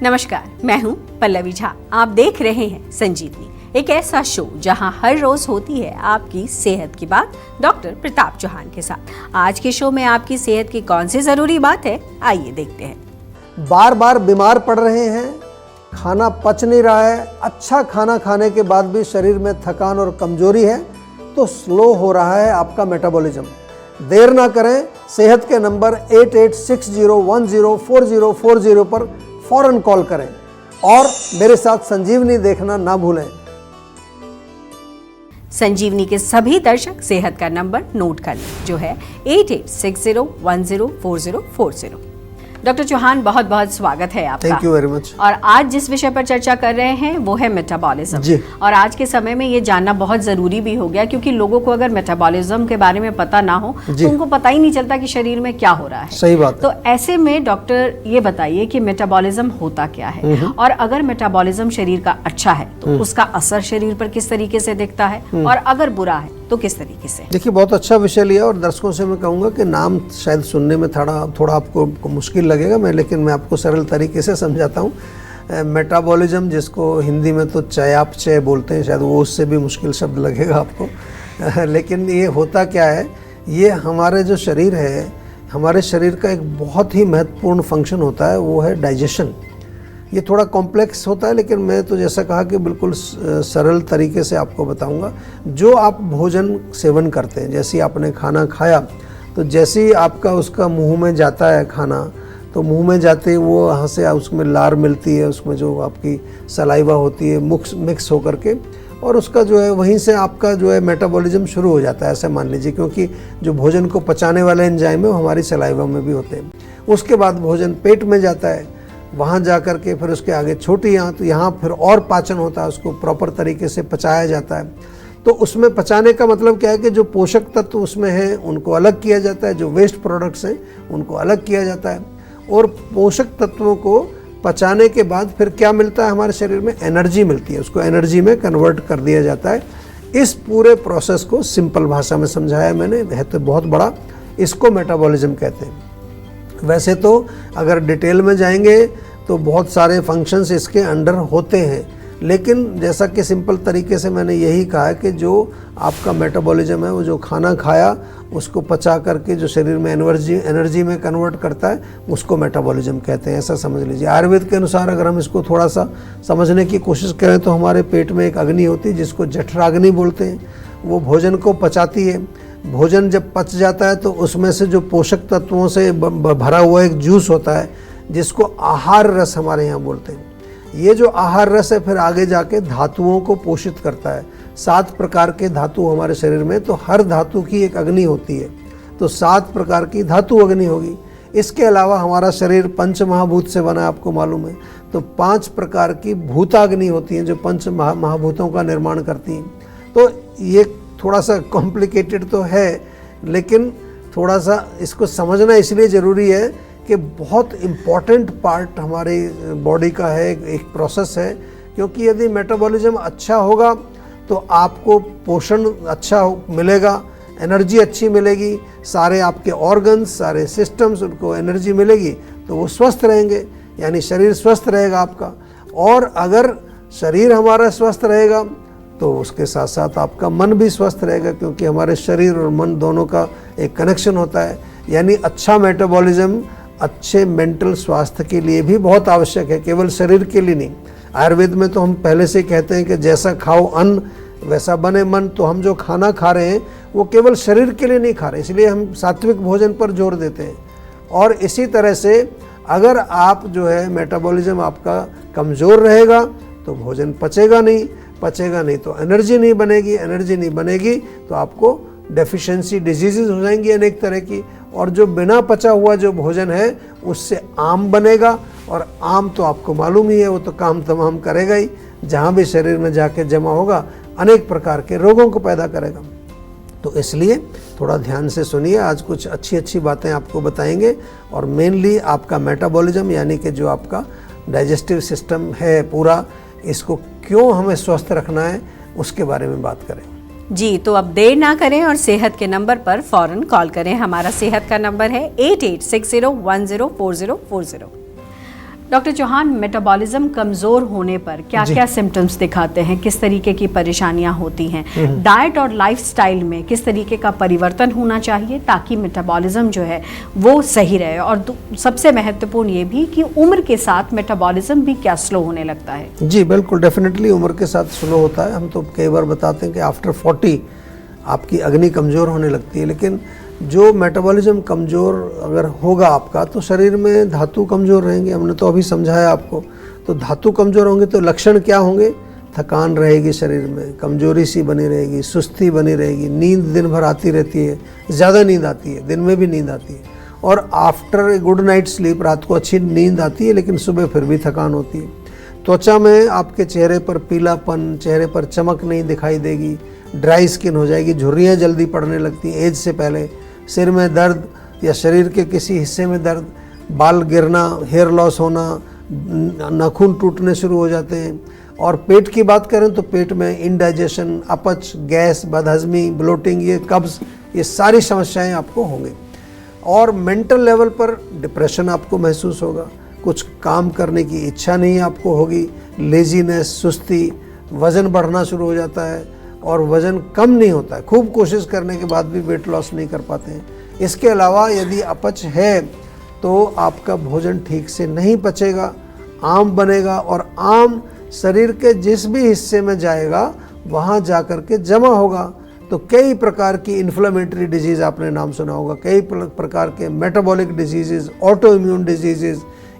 नमस्कार, मैं हूं पल्लवी झा। आप देख रहे हैं संजीवनी, एक ऐसा शो जहां हर रोज होती है आपकी सेहत की बात डॉक्टर प्रताप चौहान के साथ। आज के शो में आपकी सेहत की कौन सी जरूरी बात है, आइए देखते हैं। बार बार बीमार पड़ रहे हैं, खाना पच नहीं रहा है, अच्छा खाना खाने के बाद भी शरीर में थकान और कमजोरी है, तो स्लो हो रहा है आपका मेटाबॉलिज्म। देर ना करें, सेहत के नंबर 8860104040 पर फौरन कॉल करें और मेरे साथ संजीवनी देखना ना भूलें। संजीवनी के सभी दर्शक सेहत का नंबर नोट कर लें, जो है 8860104040। डॉक्टर चौहान, बहुत बहुत स्वागत है आपका। Thank you very much. और आज जिस विषय पर चर्चा कर रहे हैं वो है मेटाबॉलिज्म। और आज के समय में ये जानना बहुत जरूरी भी हो गया, क्योंकि लोगों को अगर मेटाबॉलिज्म के बारे में पता ना हो तो उनको पता ही नहीं चलता कि शरीर में क्या हो रहा है। सही बात है। तो ऐसे में डॉक्टर ये बताइए कि मेटाबॉलिज्म होता क्या है, और अगर मेटाबॉलिज्म शरीर का अच्छा है तो उसका असर शरीर पर किस तरीके से दिखता है, और अगर बुरा है तो किस तरीके से। देखिए, बहुत अच्छा विषय लिया और दर्शकों से मैं कहूँगा कि नाम शायद सुनने में थोड़ा आपको मुश्किल लगेगा, लेकिन मैं आपको सरल तरीके से समझाता हूँ। मेटाबॉलिज्म, जिसको हिंदी में तो चयापचय बोलते हैं, शायद वो उससे भी मुश्किल शब्द लगेगा आपको। लेकिन ये होता क्या है, ये हमारे जो शरीर है, हमारे शरीर का एक बहुत ही महत्वपूर्ण फंक्शन होता है, वो है डाइजेशन। ये थोड़ा कॉम्प्लेक्स होता है, लेकिन मैं तो जैसा कहा कि बिल्कुल सरल तरीके से आपको बताऊंगा। जो आप भोजन सेवन करते हैं, जैसे आपने खाना खाया, तो जैसे ही आपका उसका मुंह में जाता है खाना, तो मुंह में जाते ही वो वहाँ से उसमें लार मिलती है, उसमें जो आपकी सलाइवा होती है मिक्स होकर के, और उसका जो है वहीं से आपका जो है मेटाबॉलिज्म शुरू हो जाता है, ऐसे मान लीजिए। क्योंकि जो भोजन को पचाने वाले एंजाइम है वो हमारी सलाइवा में भी होते हैं। उसके बाद भोजन पेट में जाता है, वहाँ जा कर के फिर उसके आगे छोटी आंत, तो यहाँ फिर और पाचन होता है, उसको प्रॉपर तरीके से पचाया जाता है। तो उसमें पचाने का मतलब क्या है कि जो पोषक तत्व उसमें हैं उनको अलग किया जाता है, जो वेस्ट प्रोडक्ट्स हैं उनको अलग किया जाता है, और पोषक तत्वों को पचाने के बाद फिर क्या मिलता है हमारे शरीर में, एनर्जी मिलती है, उसको एनर्जी में कन्वर्ट कर दिया जाता है। इस पूरे प्रोसेस को सिंपल भाषा में समझाया मैंने, है तो बहुत बड़ा, इसको मेटाबॉलिज्म कहते हैं। वैसे तो अगर डिटेल में जाएंगे तो बहुत सारे फंक्शंस इसके अंडर होते हैं, लेकिन जैसा कि सिंपल तरीके से मैंने यही कहा है कि जो आपका मेटाबॉलिज्म है, वो जो खाना खाया उसको पचा करके जो शरीर में एनर्जी में कन्वर्ट करता है, उसको मेटाबॉलिज्म कहते हैं, ऐसा समझ लीजिए। आयुर्वेद के अनुसार अगर हम इसको थोड़ा सा समझने की कोशिश करें तो हमारे पेट में एक अग्नि होती है जिसको जठराग्नि बोलते हैं, वो भोजन को पचाती है। भोजन जब पच जाता है तो उसमें से जो पोषक तत्वों से भरा हुआ एक जूस होता है जिसको आहार रस हमारे यहाँ बोलते हैं। ये जो आहार रस है फिर आगे जाके धातुओं को पोषित करता है। 7 प्रकार के धातु हमारे शरीर में, तो हर धातु की एक अग्नि होती है, तो 7 प्रकार की धातु अग्नि होगी। इसके अलावा हमारा शरीर पंच महाभूत से बना है, आपको मालूम है, तो 5 प्रकार की भूताग्नि होती हैं जो पंच महाभूतों का निर्माण करती हैं। तो ये थोड़ा सा कॉम्प्लिकेटेड तो है, लेकिन थोड़ा सा इसको समझना इसलिए ज़रूरी है कि बहुत इम्पॉर्टेंट पार्ट हमारी बॉडी का है, एक प्रोसेस है। क्योंकि यदि मेटाबॉलिज्म अच्छा होगा तो आपको पोषण अच्छा मिलेगा, एनर्जी अच्छी मिलेगी, सारे आपके ऑर्गन्स, सारे सिस्टम्स, उनको एनर्जी मिलेगी तो वो स्वस्थ रहेंगे, यानी शरीर स्वस्थ रहेगा आपका। और अगर शरीर हमारा स्वस्थ रहेगा तो उसके साथ साथ आपका मन भी स्वस्थ रहेगा, क्योंकि हमारे शरीर और मन दोनों का एक कनेक्शन होता है। यानी अच्छा मेटाबॉलिज्म अच्छे मेंटल स्वास्थ्य के लिए भी बहुत आवश्यक है, केवल शरीर के लिए नहीं। आयुर्वेद में तो हम पहले से कहते हैं कि जैसा खाओ अन्न वैसा बने मन। तो हम जो खाना खा रहे हैं वो केवल शरीर के लिए नहीं खा रहे, इसलिए हम सात्विक भोजन पर जोर देते हैं। और इसी तरह से अगर आप जो है मेटाबॉलिज्म आपका कमज़ोर रहेगा तो भोजन पचेगा नहीं तो एनर्जी नहीं बनेगी तो आपको डेफिशिएंसी डिजीजेज हो जाएंगी अनेक तरह की। और जो बिना पचा हुआ जो भोजन है उससे आम बनेगा, और आम तो आपको मालूम ही है, वो तो काम तमाम करेगा ही, जहाँ भी शरीर में जाके जमा होगा अनेक प्रकार के रोगों को पैदा करेगा। तो इसलिए थोड़ा ध्यान से सुनिए, आज कुछ अच्छी बातें आपको बताएंगे, और मेनली आपका मेटाबॉलिज्म यानी कि जो आपका डाइजेस्टिव सिस्टम है पूरा, इसको क्यों हमें स्वस्थ रखना है उसके बारे में बात करें। जी, तो अब देर ना करें और सेहत के नंबर पर फौरन कॉल करें। हमारा सेहत का नंबर है 8860104040। डॉक्टर चौहान, मेटाबॉलिज्म कमज़ोर होने पर क्या क्या सिम्टम्स दिखाते हैं, किस तरीके की परेशानियां होती हैं, डाइट और लाइफस्टाइल में किस तरीके का परिवर्तन होना चाहिए ताकि मेटाबॉलिज्म जो है वो सही रहे, और सबसे महत्वपूर्ण ये भी कि उम्र के साथ मेटाबॉलिज्म भी क्या स्लो होने लगता है? जी बिल्कुल, डेफिनेटली उम्र के साथ स्लो होता है। हम तो कई बार बताते हैं कि आफ्टर 40 आपकी अग्नि कमज़ोर होने लगती है, लेकिन जो मेटाबॉलिज्म कमज़ोर अगर होगा आपका तो शरीर में धातु कमज़ोर रहेंगे। हमने तो अभी समझाया आपको। तो धातु कमज़ोर होंगे तो लक्षण क्या होंगे? थकान रहेगी शरीर में, कमज़ोरी सी बनी रहेगी, सुस्ती बनी रहेगी, नींद दिन भर आती रहती है, ज़्यादा नींद आती है, दिन में भी नींद आती है, और after a good night sleep रात को अच्छी नींद आती है, लेकिन सुबह फिर भी थकान होती है। त्वचा में आपके चेहरे पर पीलापन, चेहरे पर चमक नहीं दिखाई देगी, ड्राई स्किन हो जाएगी, झुर्रियाँ जल्दी पड़ने लगती हैं एज से पहले, सिर में दर्द या शरीर के किसी हिस्से में दर्द, बाल गिरना, हेयर लॉस होना, नाखून टूटने शुरू हो जाते हैं। और पेट की बात करें तो पेट में इंडाइजेशन, अपच, गैस, बदहजमी, ब्लोटिंग, ये कब्ज़, ये सारी समस्याएं आपको होंगी। और मेंटल लेवल पर डिप्रेशन आपको महसूस होगा, कुछ काम करने की इच्छा नहीं आपको होगी, लेजीनेस, सुस्ती, वज़न बढ़ना शुरू हो जाता है और वज़न कम नहीं होता है, खूब कोशिश करने के बाद भी वेट लॉस नहीं कर पाते हैं। इसके अलावा यदि अपच है तो आपका भोजन ठीक से नहीं पचेगा, आम बनेगा, और आम शरीर के जिस भी हिस्से में जाएगा वहाँ जा कर के जमा होगा। तो कई प्रकार की इन्फ्लेमेटरी डिजीज़ आपने नाम सुना होगा, कई प्रकार के metabolic disease, auto immune disease,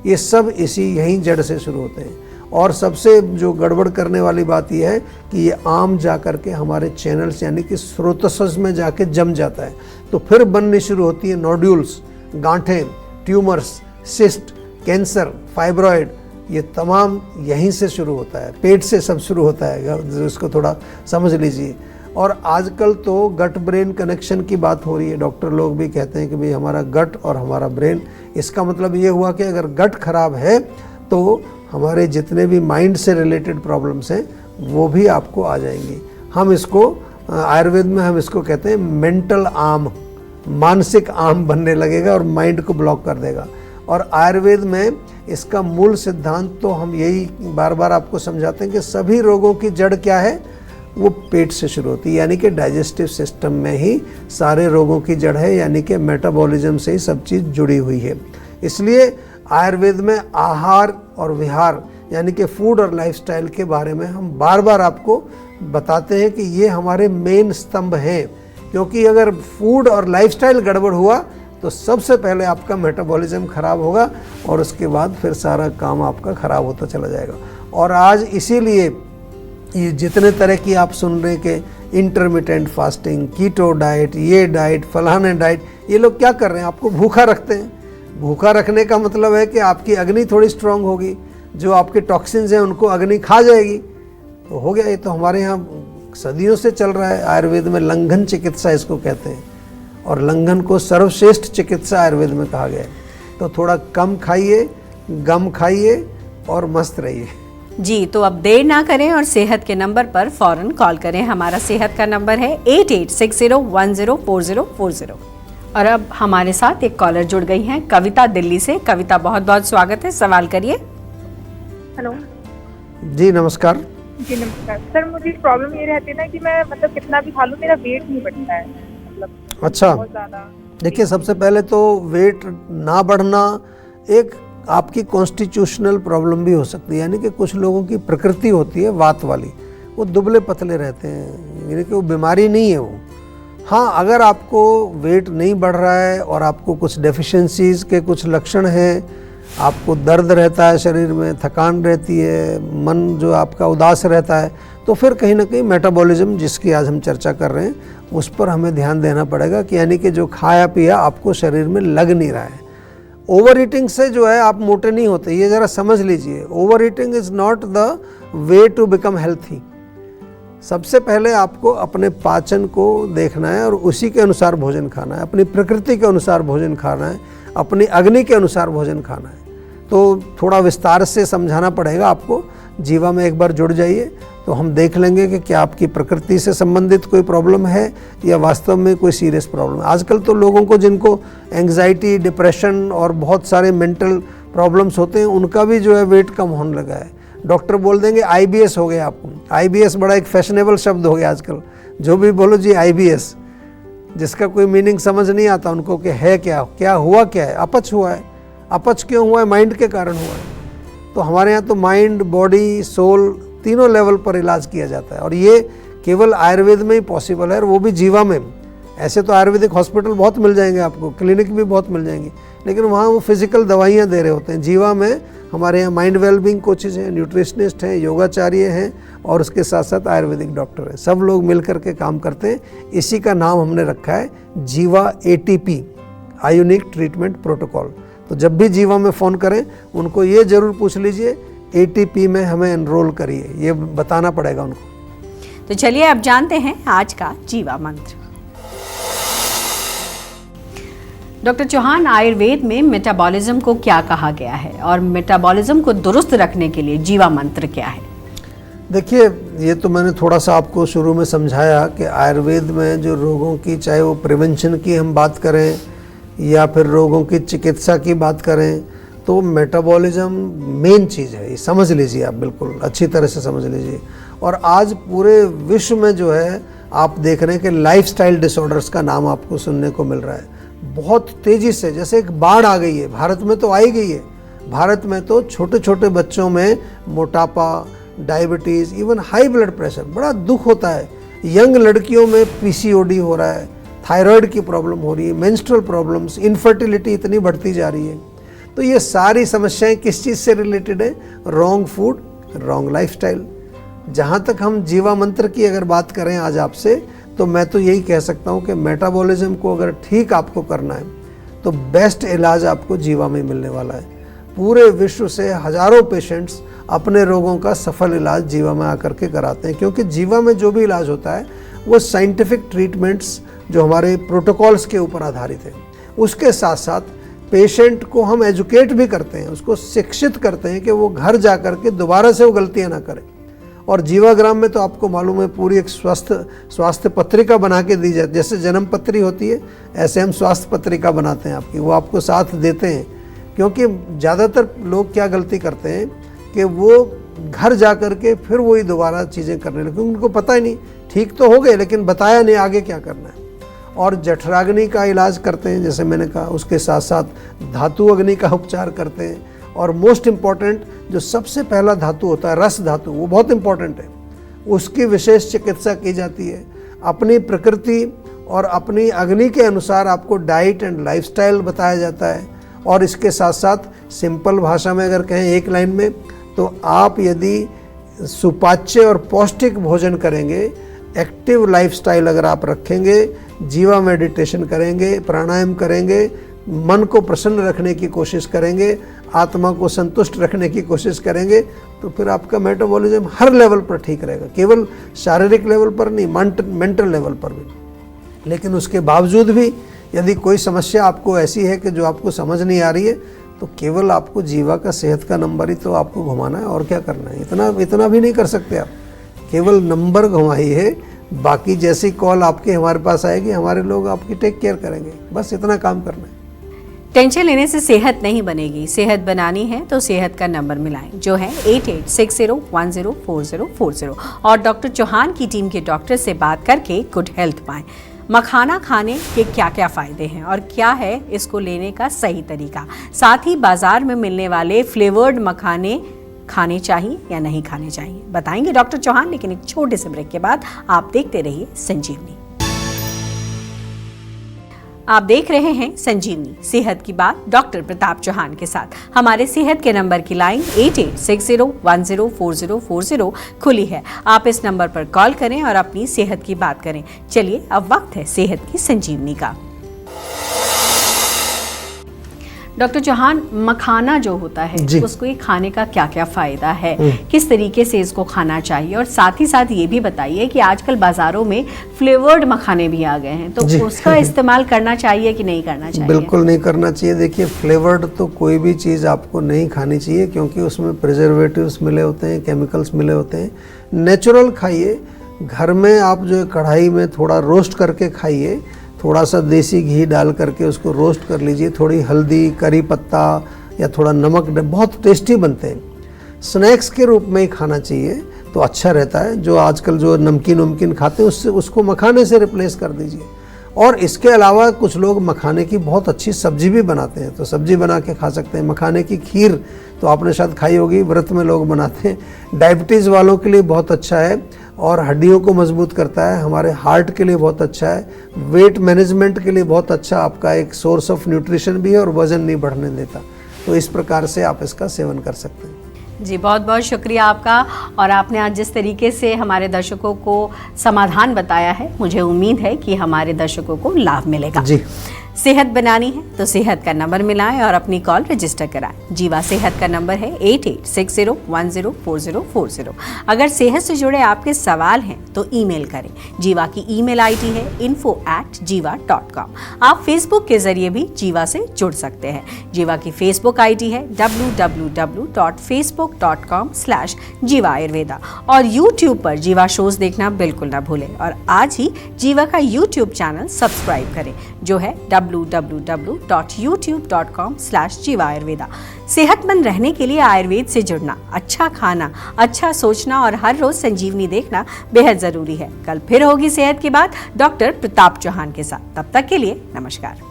ये सब इसी यहीं जड़ से शुरू होते हैं। और सबसे जो गड़बड़ करने वाली बात यह है कि ये आम जा कर के हमारे चैनल्स यानी कि स्रोतसज में जाके जम जाता है, तो फिर बननी शुरू होती है नोड्यूल्स, गांठें, ट्यूमर्स, सिस्ट, कैंसर, फाइब्रॉइड, ये तमाम यहीं से शुरू होता है, पेट से सब शुरू होता है, इसको थोड़ा समझ लीजिए। और आजकल तो गट ब्रेन कनेक्शन की बात हो रही है, डॉक्टर लोग भी कहते हैं कि भाई हमारा गट और हमारा ब्रेन, इसका मतलब ये हुआ कि अगर गट खराब है तो हमारे जितने भी माइंड से रिलेटेड प्रॉब्लम्स हैं वो भी आपको आ जाएंगी। हम इसको आयुर्वेद में हम इसको कहते हैं मेंटल आर्म, मानसिक आर्म बनने लगेगा और माइंड को ब्लॉक कर देगा। और आयुर्वेद में इसका मूल सिद्धांत तो हम यही बार बार आपको समझाते हैं कि सभी रोगों की जड़ क्या है, वो पेट से शुरू होती है, यानी कि डाइजेस्टिव सिस्टम में ही सारे रोगों की जड़ है, यानी कि मेटाबॉलिज्म से ही सब चीज़ जुड़ी हुई है। इसलिए आयुर्वेद में आहार और विहार यानी कि फूड और लाइफस्टाइल के बारे में हम बार बार आपको बताते हैं कि ये हमारे मेन स्तंभ हैं, क्योंकि अगर फूड और लाइफस्टाइल गड़बड़ हुआ तो सबसे पहले आपका मेटाबॉलिज्म खराब होगा और उसके बाद फिर सारा काम आपका खराब होता चला जाएगा। और आज इसीलिए ये जितने तरह की आप सुन रहे कि इंटरमिटेंट फास्टिंग, कीटो डाइट, ये डाइट, फलाने डाइट, ये लोग क्या कर रहे हैं, आपको भूखा रखते हैं। भूखा रखने का मतलब है कि आपकी अग्नि थोड़ी स्ट्रांग होगी, जो आपके टॉक्सिन्स हैं उनको अग्नि खा जाएगी, तो हो गया। ये तो हमारे यहाँ सदियों से चल रहा है, आयुर्वेद में लंघन चिकित्सा इसको कहते हैं, और लंघन को सर्वश्रेष्ठ चिकित्सा आयुर्वेद में कहा गया है। तो थोड़ा कम खाइए, गम खाइए और मस्त रहिए। जी, तो अब देर ना करें और सेहत के नंबर पर फौरन कॉल करें। हमारा सेहत का नंबर है 8860104040। और अब हमारे साथ एक कॉलर जुड़ गई हैं, कविता दिल्ली से। कविता, बहुत बहुत स्वागत है, सवाल करिए। हेलो जी नमस्कार। जी नमस्कार सर, मुझे प्रॉब्लम ये रहती है ना कि मैं मतलब कितना भी खा लूँ मेरा वेट नहीं बढ़ता है, मतलब अच्छा, बहुत ज़्यादा। देखिए सबसे पहले तो वेट ना बढ़ना एक आपकी कॉन्स्टिट्यूशनल प्रॉब्लम भी हो सकती है, यानी कि कुछ लोगों की प्रकृति होती है वात वाली, वो दुबले पतले रहते हैं, यानी कि वो बीमारी नहीं है वो। हाँ, अगर आपको वेट नहीं बढ़ रहा है और आपको कुछ डेफिशिएंसीज के कुछ लक्षण हैं, आपको दर्द रहता है शरीर में, थकान रहती है, मन जो आपका उदास रहता है, तो फिर कहीं ना कहीं मेटाबॉलिज्म जिसकी आज हम चर्चा कर रहे हैं उस पर हमें ध्यान देना पड़ेगा कि यानी कि जो खाया पिया आपको शरीर में लग नहीं रहा है। ओवर ईटिंग से जो है आप मोटे नहीं होते, ये ज़रा समझ लीजिए। Over eating is not the way to become healthy. सबसे पहले आपको अपने पाचन को देखना है और उसी के अनुसार भोजन खाना है, अपनी प्रकृति के अनुसार भोजन खाना है, अपनी अग्नि के अनुसार भोजन खाना है। तो थोड़ा विस्तार से समझाना पड़ेगा आपको। जीवा में एक बार जुड़ जाइए तो हम देख लेंगे कि क्या आपकी प्रकृति से संबंधित कोई प्रॉब्लम है या वास्तव में कोई सीरियस प्रॉब्लम है। आजकल तो लोगों को जिनको एंग्जाइटी, डिप्रेशन और बहुत सारे मेंटल प्रॉब्लम्स होते हैं उनका भी जो है वेट कम होने लगा है। डॉक्टर बोल देंगे IBS हो गया आपको। IBS बड़ा एक फैशनेबल शब्द हो गया आजकल, जो भी बोलो जी IBS, जिसका कोई मीनिंग समझ नहीं आता उनको कि है क्या, क्या हुआ, क्या है, अपच हुआ है। अपच क्यों हुआ है? माइंड के कारण हुआ है। तो हमारे यहाँ तो माइंड, बॉडी, सोल तीनों लेवल पर इलाज किया जाता है और ये केवल आयुर्वेद में ही पॉसिबल है, और वो भी जीवा में। ऐसे तो आयुर्वेदिक हॉस्पिटल बहुत मिल जाएंगे आपको, क्लिनिक भी बहुत मिल जाएंगी, लेकिन वहाँ वो फिजिकल दवाइयाँ दे रहे होते हैं। जीवा में हमारे यहाँ माइंड वेलबींग कोचेज हैं, न्यूट्रिशनिस्ट हैं, योगाचार्य हैं और उसके साथ साथ आयुर्वेदिक डॉक्टर हैं। सब लोग मिल करके काम करते हैं। इसी का नाम हमने रखा है जीवा ATP, आयोनिक ट्रीटमेंट प्रोटोकॉल। तो जब भी जीवा में फ़ोन करें उनको ये ज़रूर पूछ लीजिए ATP में हमें एनरोल करिए, ये बताना पड़ेगा उनको। तो चलिए अब जानते हैं आज का जीवा मंत्र। डॉक्टर चौहान, आयुर्वेद में मेटाबॉलिज्म को क्या कहा गया है और मेटाबॉलिज्म को दुरुस्त रखने के लिए जीवा मंत्र क्या है? देखिए, ये तो मैंने थोड़ा सा आपको शुरू में समझाया कि आयुर्वेद में जो रोगों की, चाहे वो प्रिवेंशन की हम बात करें या फिर रोगों की चिकित्सा की बात करें, तो मेटाबॉलिज्म मेन चीज़ है। ये समझ लीजिए, आप बिल्कुल अच्छी तरह से समझ लीजिए। और आज पूरे विश्व में जो है आप देख रहे हैं कि लाइफस्टाइल डिसऑर्डर्स का नाम आपको सुनने को मिल रहा है बहुत तेज़ी से। जैसे एक बाढ़ आ गई है, भारत में तो आई गई है। भारत में तो छोटे छोटे बच्चों में मोटापा, diabetes, even high blood pressure, बड़ा दुख होता है। यंग लड़कियों में PCOD हो रहा है, थायराइड की प्रॉब्लम हो रही है, मेंस्ट्रुअल प्रॉब्लम्स, इनफर्टिलिटी इतनी बढ़ती जा रही है। तो ये सारी समस्याएं किस चीज़ से रिलेटेड है? Wrong food, wrong lifestyle. जहाँ तक हम जीवा मंत्र की अगर बात करें आज आपसे, तो मैं तो यही कह सकता हूँ कि मेटाबॉलिज्म को अगर ठीक आपको करना है तो बेस्ट इलाज आपको जीवा में मिलने वाला है। पूरे विश्व से हज़ारों पेशेंट्स अपने रोगों का सफल इलाज जीवा में आकर के कराते हैं, क्योंकि जीवा में जो भी इलाज होता है वो साइंटिफिक ट्रीटमेंट्स जो हमारे प्रोटोकॉल्स के ऊपर आधारित है। उसके साथ साथ पेशेंट को हम एजुकेट भी करते हैं, उसको शिक्षित करते हैं कि वो घर जा कर के दोबारा से वो गलतियाँ ना करें। और जीवाग्राम में तो आपको मालूम है पूरी एक स्वास्थ्य पत्रिका बना के दी जाती है। जैसे जन्म पत्री होती है, ऐसे हम स्वास्थ्य पत्रिका बनाते हैं आपकी, वो आपको साथ देते हैं। क्योंकि ज़्यादातर लोग क्या गलती करते हैं कि वो घर जा कर के फिर वही दोबारा चीज़ें करने लगे, उनको पता ही नहीं, ठीक तो हो गए लेकिन बताया नहीं आगे क्या करना है। और जठराग्नि का इलाज करते हैं, जैसे मैंने कहा, उसके साथ साथ धातु अग्नि का उपचार करते हैं। और मोस्ट इम्पॉर्टेंट जो सबसे पहला धातु होता है रस धातु, वो बहुत इम्पॉर्टेंट है, उसकी विशेष चिकित्सा की जाती है। अपनी प्रकृति और अपनी अग्नि के अनुसार आपको डाइट एंड लाइफस्टाइल बताया जाता है। और इसके साथ साथ सिंपल भाषा में अगर कहें एक लाइन में, तो आप यदि सुपाच्य और पौष्टिक भोजन करेंगे, एक्टिव लाइफस्टाइल अगर आप रखेंगे, जीवा मेडिटेशन करेंगे, प्राणायाम करेंगे, मन को प्रसन्न रखने की कोशिश करेंगे, आत्मा को संतुष्ट रखने की कोशिश करेंगे, तो फिर आपका मेटाबॉलिज्म हर लेवल पर ठीक रहेगा, केवल शारीरिक लेवल पर नहीं, मेंटल लेवल पर भी। लेकिन उसके बावजूद भी यदि कोई समस्या आपको ऐसी है कि जो आपको समझ नहीं आ रही है, तो केवल आपको जीवा का सेहत का नंबर ही तो आपको घुमाना है, और क्या करना है। इतना भी नहीं कर सकते आप, केवल नंबर घुमाइए, बाकी जैसी कॉल आपके हमारे पास आएगी, हमारे लोग आपकी टेक केयर करेंगे। बस इतना काम करना है। टेंशन लेने से सेहत नहीं बनेगी, सेहत बनानी है तो सेहत का नंबर मिलाएं, जो है 8860104040, और डॉक्टर चौहान की टीम के डॉक्टर से बात करके गुड हेल्थ पाएं। मखाना खाने के क्या क्या फ़ायदे हैं और क्या है इसको लेने का सही तरीका, साथ ही बाजार में मिलने वाले फ्लेवर्ड मखाने खाने चाहिए या नहीं खाने चाहिए, बताएंगे डॉक्टर चौहान। लेकिन एक छोटे से ब्रेक के बाद आप देखते रहिए संजीवनी। आप देख रहे हैं संजीवनी, सेहत की बात डॉक्टर प्रताप चौहान के साथ। हमारे सेहत के नंबर की लाइन 8860104040 खुली है। आप इस नंबर पर कॉल करें और अपनी सेहत की बात करें। चलिए अब वक्त है सेहत की संजीवनी का। डॉक्टर चौहान, मखाना जो होता है उसको ये खाने का क्या क्या फायदा है, किस तरीके से इसको खाना चाहिए, और साथ ही साथ ये भी बताइए कि आजकल बाजारों में फ्लेवर्ड मखाने भी आ गए हैं, तो उसका इस्तेमाल करना चाहिए कि नहीं करना चाहिए? बिल्कुल नहीं करना चाहिए। देखिए, फ्लेवर्ड तो कोई भी चीज़ आपको नहीं खानी चाहिए, क्योंकि उसमें प्रिजर्वेटिव्स मिले होते हैं, केमिकल्स मिले होते हैं। नेचुरल खाइए, घर में आप जो कढ़ाई में थोड़ा रोस्ट करके खाइए, थोड़ा सा देसी घी डाल करके उसको रोस्ट कर लीजिए, थोड़ी हल्दी, करी पत्ता या थोड़ा नमक बहुत टेस्टी बनते हैं। स्नैक्स के रूप में ही खाना चाहिए तो अच्छा रहता है। जो आजकल जो नमकीन खाते हैं उससे उसको मखाने से रिप्लेस कर दीजिए। और इसके अलावा कुछ लोग मखाने की बहुत अच्छी सब्जी भी बनाते हैं, तो सब्जी बना के खा सकते हैं। मखाने की खीर तो आपने शायद खाई होगी, व्रत में लोग बनाते हैं। डायबिटीज़ वालों के लिए बहुत अच्छा है और हड्डियों को मजबूत करता है। हमारे हार्ट के लिए बहुत अच्छा है। वेट मैनेजमेंट के लिए बहुत अच्छा आपका एक सोर्स ऑफ न्यूट्रिशन भी है और वज़न नहीं बढ़ने देता। तो इस प्रकार से आप इसका सेवन कर सकते हैं। जी, बहुत बहुत शुक्रिया आपका। और आपने आज जिस तरीके से हमारे दर्शकों को समाधान बताया है, मुझे उम्मीद है कि हमारे दर्शकों को लाभ मिलेगा। जी, सेहत बनानी है तो सेहत का नंबर मिलाएं और अपनी कॉल रजिस्टर कराएं। जीवा सेहत का नंबर है 8860104040। अगर सेहत से जुड़े आपके सवाल हैं तो ईमेल करें। जीवा की ईमेल आईडी है info@jiva.com। आप फेसबुक के जरिए भी जीवा से जुड़ सकते हैं। जीवा की फेसबुक आईडी है www.facebook.com/jiva ayurveda। और यूट्यूब पर जीवा शोज देखना बिल्कुल ना भूलें और आज ही जीवा का यूट्यूब चैनल सब्सक्राइब करें जो है www.youtube.com/jiva ayurveda। सेहतमंद रहने के लिए आयुर्वेद से जुड़ना, अच्छा खाना, अच्छा सोचना और हर रोज संजीवनी देखना बेहद जरूरी है। कल फिर होगी सेहत की बात डॉक्टर प्रताप चौहान के साथ। तब तक के लिए नमस्कार।